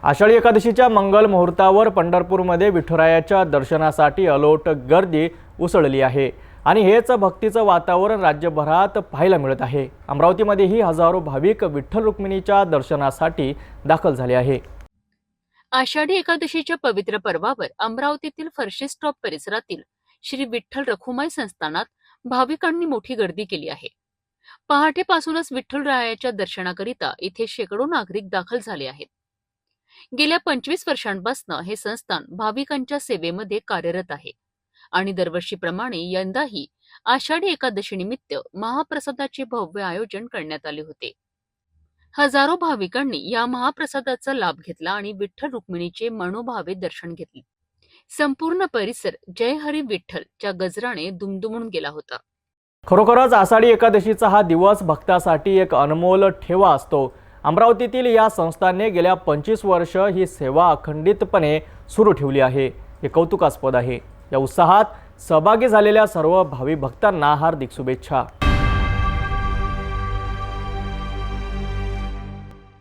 आषाढी एकादशीच्या मंगल मुहूर्तावर पंढरपूरमध्ये विठुरायाच्या दर्शनासाठी अलोट गर्दी उसळली आहे आणि हेच भक्तीचं वातावरण राज्यभरात पाहायला मिळत आहे। अमरावतीमध्येही हजारो भाविक विठ्ठल रुक्मिणीच्या दर्शनासाठी दाखल झाले आहे। आषाढी एकादशीच्या पवित्र पर्वावर अमरावतीतील फरशी स्टॉप परिसरातील श्री विठ्ठल रखुमाई संस्थानात भाविकांनी मोठी गर्दी केली आहे। पहाटेपासूनच विठ्ठलरायाच्या दर्शनाकरिता इथे शेकडो नागरिक दाखल झाले आहेत। गेल्या 25 वर्षांपासून हे संस्थान भाविकांच्या सेवेमध्ये कार्यरत आहे आणि दरवर्षीप्रमाणे यंदाही आषाढी एकादशी निमित्त महाप्रसादाचे भव्य आयोजन करण्यात आले होते। हजारो भाविकांनी या महाप्रसादाचा लाभ घेतला आणि विठ्ठल रुक्मिणीचे मनोभावे दर्शन घेतले। संपूर्ण परिसर जय हरी विठ्ठलच्या गजराने दुमदुमून गेला होता। खरोखरच आषाढी एकादशीचा हा दिवस भक्तासाठी एक अनमोल ठेवा असतो। अमरावतीतील या संस्थाने गेल्या 25 वर्ष ही सेवा अखंडितपणे सुरू ठेवली आहे। हे कौतुकास्पद आहे। या उत्साहात सहभागी झालेल्या सर्व भावी भक्तांना हार्दिक शुभेच्छा।